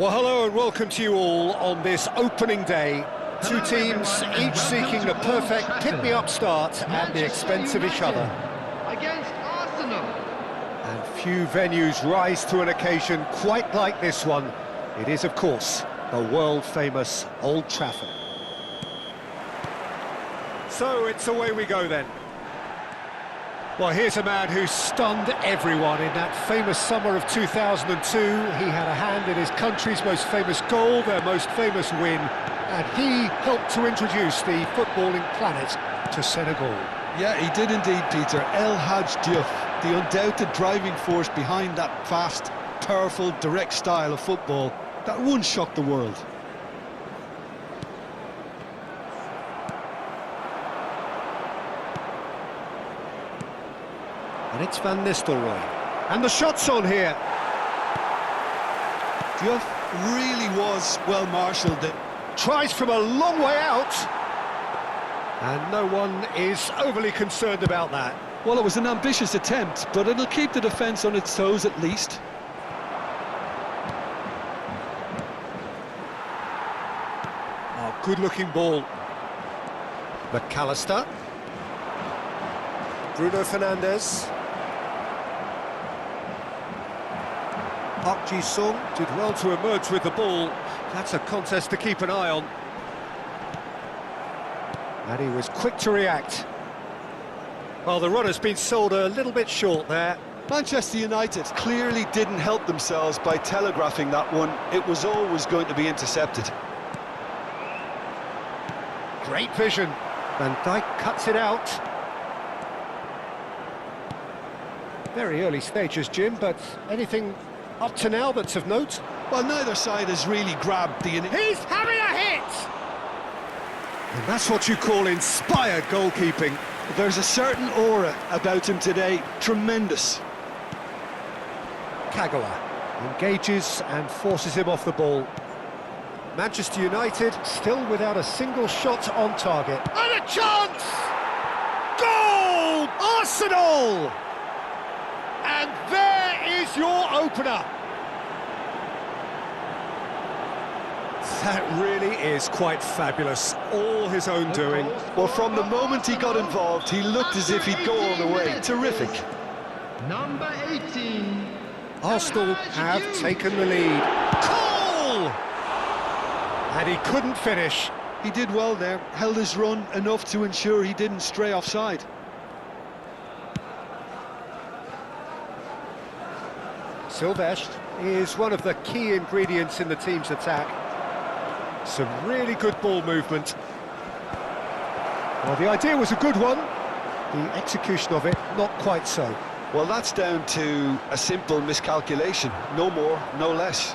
Well, hello and welcome to you all on this opening day. Two teams, each seeking the perfect pick-me-up start at the expense of each other. Against Arsenal. And few venues rise to an occasion quite like this one. It is, of course, the world-famous Old Trafford. So it's away we go then. Well, here's a man who stunned everyone in that famous summer of 2002. He had a hand in his country's most famous goal, their most famous win, and he helped to introduce the footballing planet to Senegal. Yeah, he did indeed, Peter. El Hadj Diouf, the undoubted driving force behind that fast, powerful, direct style of football that once shocked the world. And it's Van Nistelrooy. And the shot's on here. Diouf really was well marshalled. Tries from a long way out. And no one is overly concerned about that. Well, it was an ambitious attempt, but it'll keep the defence on its toes at least. Oh, good-looking ball. McAllister. Bruno Fernandes. Park Ji-sung did well to emerge with the ball. That's a contest to keep an eye on. And he was quick to react. Well, the run has been sold a little bit short there. Manchester United clearly didn't help themselves by telegraphing that one. It was always going to be intercepted. Great vision. Van Dijk cuts it out. Very early stages, Jim, but anything up to now that's of note? Well, neither side has really grabbed the... He's having a hit! And that's what you call inspired goalkeeping. There's a certain aura about him today. Tremendous. Kagawa engages and forces him off the ball. Manchester United still without a single shot on target. And a chance! Goal! Arsenal! And there is your opener. That really is quite fabulous. All his own doing. Well, from the moment he got involved, he looked as if he'd go all the way. Terrific. Number 18. Arsenal have taken the lead. Goal! And he couldn't finish. He did well there, held his run enough to ensure he didn't stray offside. Silvestre is one of the key ingredients in the team's attack. Some really good ball movement. Well, the idea was a good one. The execution of it, not quite so. Well, that's down to a simple miscalculation. No more, no less.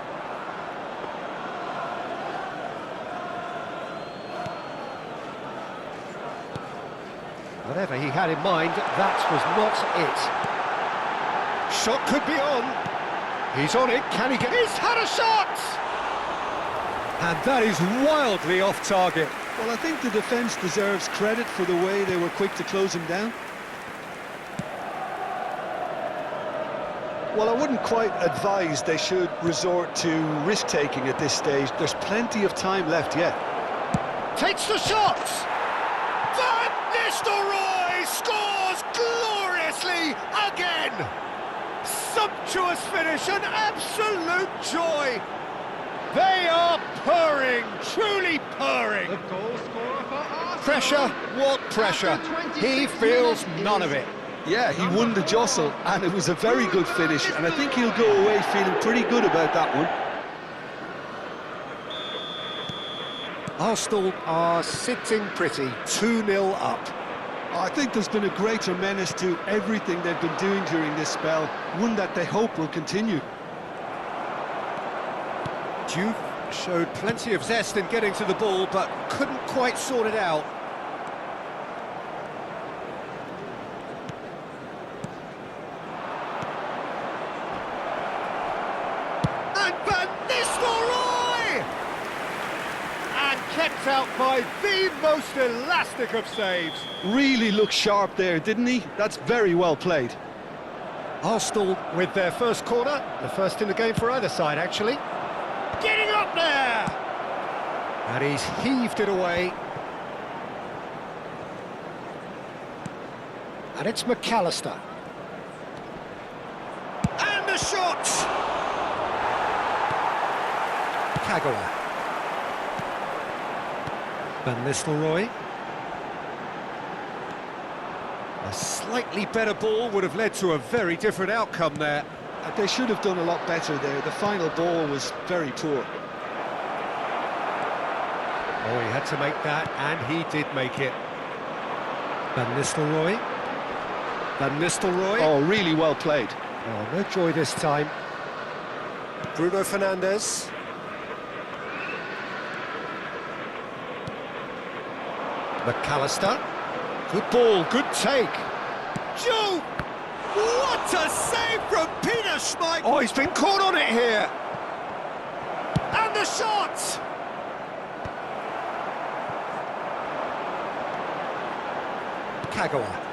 Whatever he had in mind, that was not it. Shot could be on. He's on it, can he get... He's had a shot! And that is wildly off target. Well, I think the defence deserves credit for the way they were quick to close him down. Well, I wouldn't quite advise they should resort to risk-taking at this stage. There's plenty of time left yet. Takes the shot! Van Nistelrooy scores gloriously again! Sumptuous finish, an absolute joy! They are purring, truly purring. The goal scorer for Arsenal. Pressure, what pressure? He feels none of it. Yeah, he won the jostle, and it was a very good finish, and I think he'll go away feeling pretty good about that one. Arsenal are sitting pretty, 2-0 up. I think there's been a greater menace to everything they've been doing during this spell, one that they hope will continue. Diouf showed plenty of zest in getting to the ball, but couldn't quite sort it out. And Van Nistelrooy! And kept out by the most elastic of saves. Really looked sharp there, didn't he? That's very well played. Arsenal with their first corner, the first in the game for either side, actually. Getting up there! And he's heaved it away. And it's McAllister. And the shot! Kagawa. Van Nistelrooy. A slightly better ball would have led to a very different outcome there. They should have done a lot better there. The final ball was very poor. Oh, he had to make that, and he did make it. Van Nistelrooy. Van Nistelrooy. Oh, really well played. Oh, no joy this time. Bruno Fernandes. McAllister. Good ball, good take. Joe! What a save from Peter Schmeichel! Oh, he's been caught on it here. And the shot! Kagawa.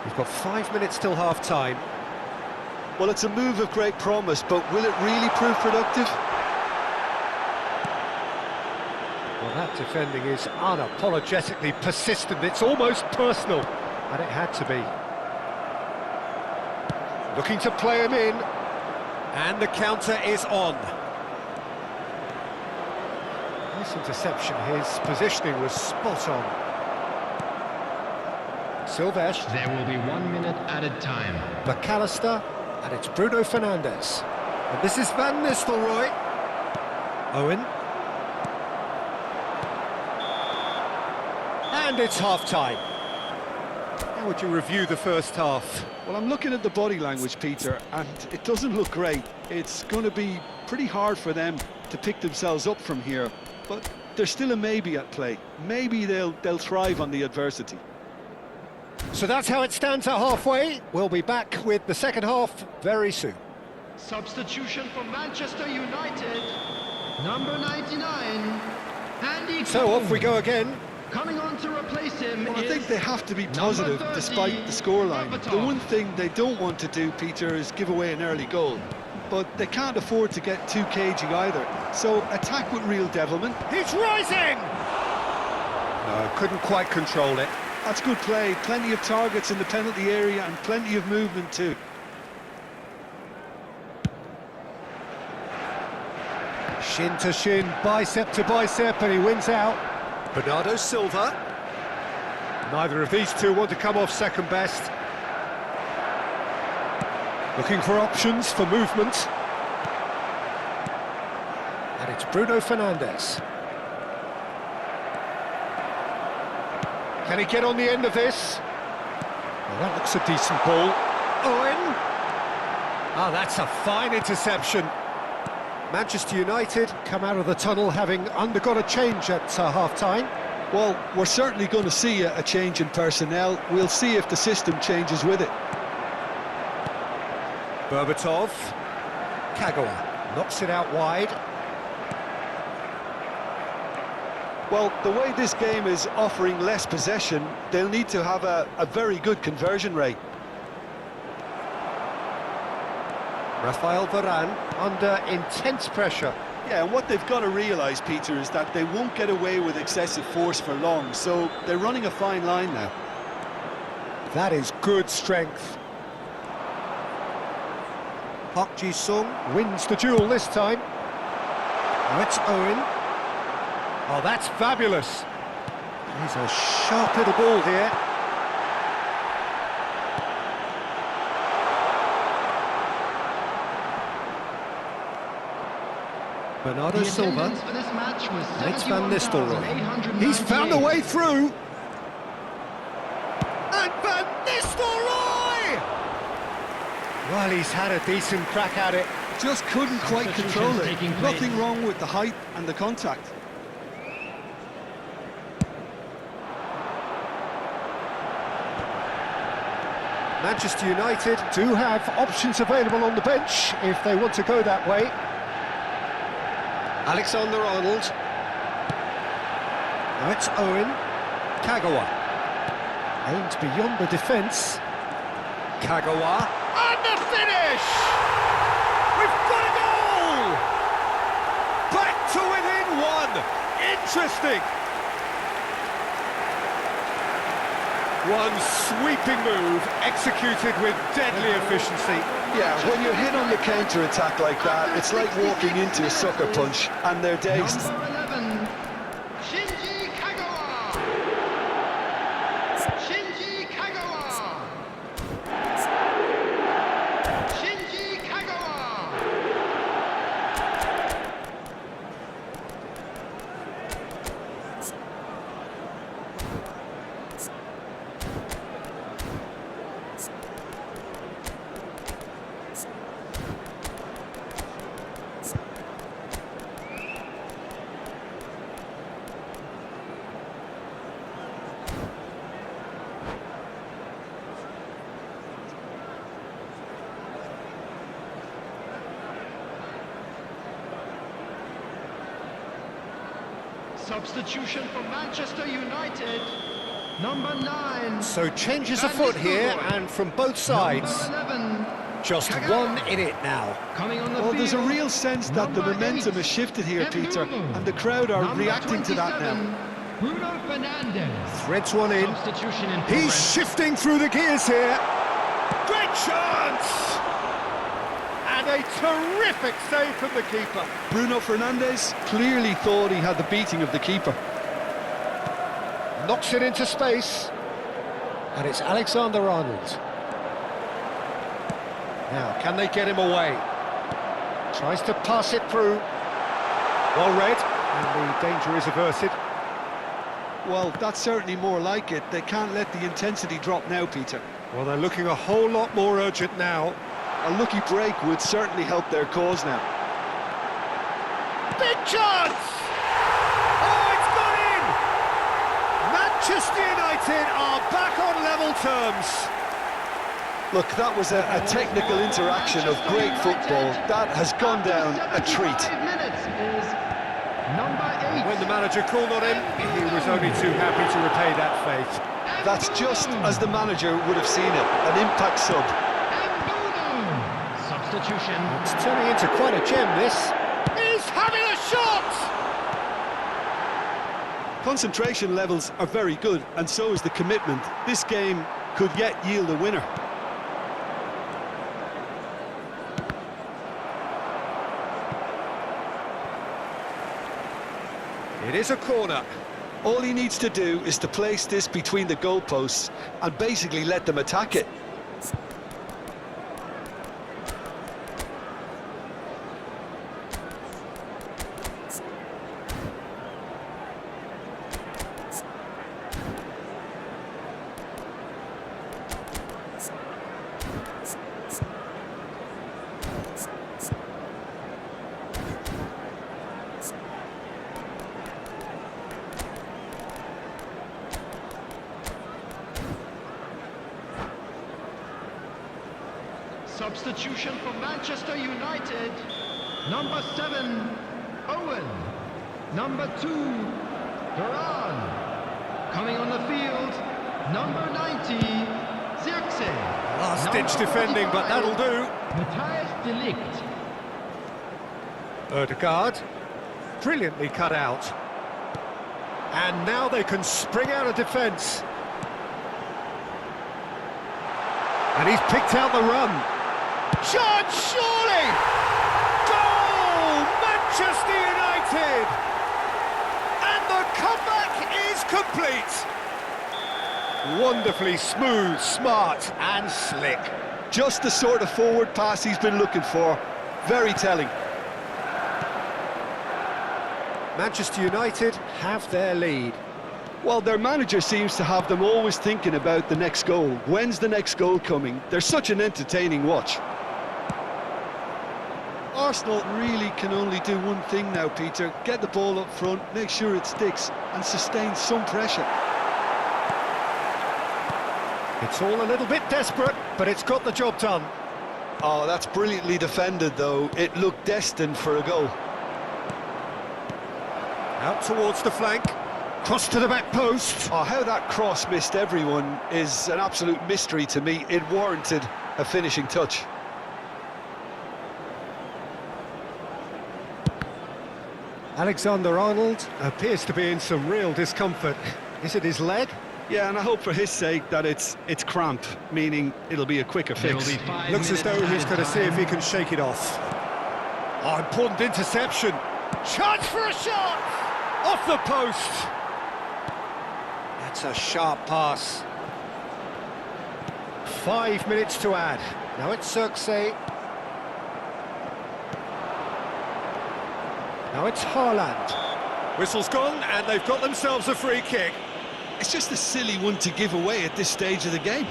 We've got 5 minutes till half-time. Well, it's a move of great promise, but will it really prove productive? Well, that defending is unapologetically persistent. It's almost personal, and it had to be. Looking to play him in, and the counter is on. Nice interception. His positioning was spot on. Silvesh. There will be 1 minute added time. McAllister, and it's Bruno Fernandes. And this is Van Nistelrooy. Owen. And it's half-time. How would you review the first half? Well, I'm looking at the body language, Peter, and it doesn't look great. It's going to be pretty hard for them to pick themselves up from here, but there's still a maybe at play. Maybe they'll thrive on the adversity. So that's how it stands at halfway. We'll be back with the second half very soon. Substitution for Manchester United. Number 99, Andy So Cole. off we go again. Coming on to replace him Well, I is think they have to be positive number 30, despite the scoreline. The Berbatov. one thing they don't want to do, Peter, is give away an early goal. But they can't afford to get too cagey either. So attack with real devilment. He's rising! No, couldn't quite control it. That's good play. Plenty of targets in the penalty area and plenty of movement too. Shin to shin, bicep to bicep, and he wins out. Bernardo Silva. Neither of these two want to come off second best. Looking for options for movement. And it's Bruno Fernandes. Can he get on the end of this? Well, that looks a decent ball. Owen. Ah, that's a fine interception. Manchester United come out of the tunnel having undergone a change at half-time. Well, we're certainly going to see a change in personnel. We'll see if the system changes with it. Berbatov. Kagawa knocks it out wide. Well, the way this game is offering less possession, they'll need to have a very good conversion rate. Rafael Varane under intense pressure. Yeah, and what they've got to realise, Peter, is that they won't get away with excessive force for long, so they're running a fine line now. That is good strength. Park Ji-sung wins the duel this time. Now it's Owen. Oh, that's fabulous. He's a sharp little ball here. Bernardo The Silva. attendance for this match was And it's Van Nistelrooy. 71,898. He's found a way through. And Van Nistelrooy! Well, he's had a decent crack at it. Just couldn't quite control it. Taking place. Nothing wrong with the height and the contact. Manchester United do have options available on the bench if they want to go that way. Alexander-Arnold. Now it's Owen. Kagawa. Aimed beyond the defence. Kagawa. And the finish! We've got a goal! to within one. Interesting. One sweeping move, executed with deadly efficiency. Yeah, when you're hit on the counter-attack like that, it's like walking into a sucker punch, and they're dazed. Number 11, Shinji Kagawa. Shinji Kagawa. Shinji Kagawa. Substitution for Manchester United, number 9. So changes afoot here, and from both sides. Number 11, Just Kagawa. 1 in it now. Coming on the Well, there's a field, real sense that the number momentum 8, has shifted here, Peter, Mbeumo. and the crowd are Number reacting to that 27, now. Bruno Fernandes. Threads one in. Substitution in He's progress. shifting through the gears here. Great chance! And a terrific save from the keeper. Bruno Fernandes clearly thought he had the beating of the keeper. Knocks it into space. And it's Alexander-Arnold. Now, can they get him away? Tries to pass it through. Well read, and the danger is averted. Well, that's certainly more like it. They can't let the intensity drop now, Peter. Well, they're looking a whole lot more urgent now. A lucky break would certainly help their cause now. Big chance! Oh, it's gone in! Manchester United are back on level terms. Look, that was a technical interaction of great football. That has gone down a treat. 5 minutes is number 8. When the manager called on him, he was only too happy to repay that faith. That's just as the manager would have seen it, an impact sub. Substitution. It's turning into quite a gem, this. He's having a shot! Concentration levels are very good, and so is the commitment. This game could yet yield a winner. It is a corner. All he needs to do is to place this between the goalposts and basically let them attack it. Substitution for Manchester United, number 7, Owen. Number 2, Duran. Coming on the field, number 90, Zirkzee. Last-ditch defending, but that'll do. Matthias de Ligt. Ødegaard, brilliantly cut out. And now they can spring out of defence. And he's picked out the run. Shot, surely! Goal! Manchester United! And the comeback is complete! Wonderfully smooth, smart and slick. Just the sort of forward pass he's been looking for. Very telling. Manchester United have their lead. Well, their manager seems to have them always thinking about the next goal. When's the next goal coming? They're such an entertaining watch. Arsenal really can only do one thing now, Peter. Get the ball up front, make sure it sticks, and sustain some pressure. It's all a little bit desperate, but it's got the job done. Oh, that's brilliantly defended, though. It looked destined for a goal. Out towards the flank. Cross to the back post. Oh, how that cross missed everyone is an absolute mystery to me. It warranted a finishing touch. Alexander-Arnold appears to be in some real discomfort. Is it his leg? Yeah, and I hope for his sake that it's cramp, meaning it'll be a quicker fix. Looks as though he's going to see if he can shake it off. Oh, important interception. Chance for a shot! Off the post! That's a sharp pass. 5 minutes to add. Now it's Circe. Now it's Haaland. Whistle's gone, and they've got themselves a free kick. It's just a silly one to give away at this stage of the game.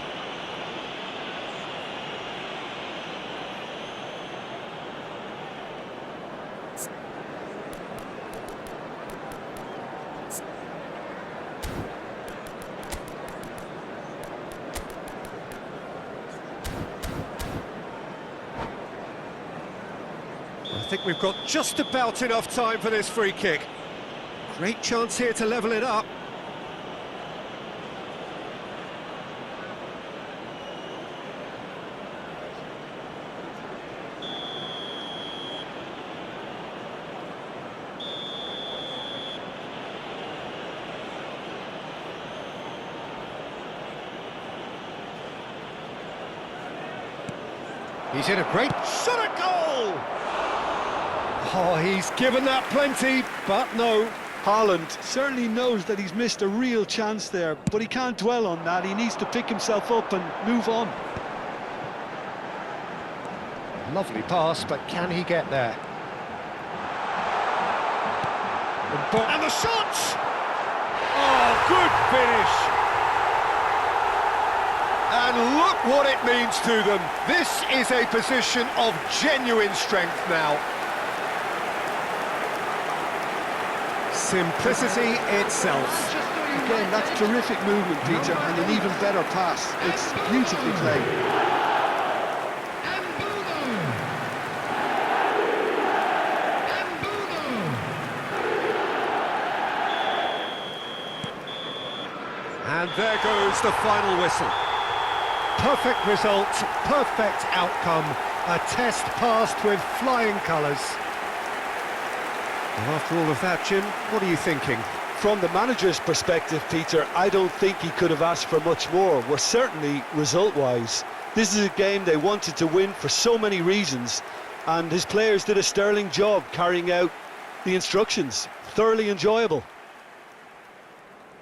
I think we've got just about enough time for this free kick. Great chance here to level it up. He's in a great shot at goal! Oh, he's given that plenty, but no. Haaland certainly knows that he's missed a real chance there, but he can't dwell on that. He needs to pick himself up and move on. Lovely pass, but can he get there? And the shot! Oh, good finish! And look what it means to them. This is a position of genuine strength now. Simplicity itself. Again, that's terrific movement, Peter, and an even better pass. It's beautifully played. And there goes the final whistle. Perfect result, perfect outcome. A test passed with flying colours. Well, after all of that, Jim, what are you thinking? From the manager's perspective, Peter, I don't think he could have asked for much more. Well, certainly result-wise. This is a game they wanted to win for so many reasons, and his players did a sterling job carrying out the instructions. Thoroughly enjoyable.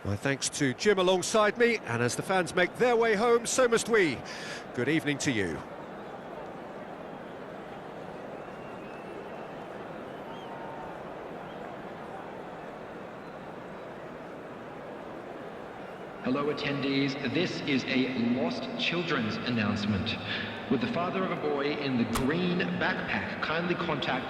My thanks to Jim alongside me, and as the fans make their way home, so must we. Good evening to you. Hello attendees, this is a lost children's announcement. With the father of a boy in the green backpack, kindly contact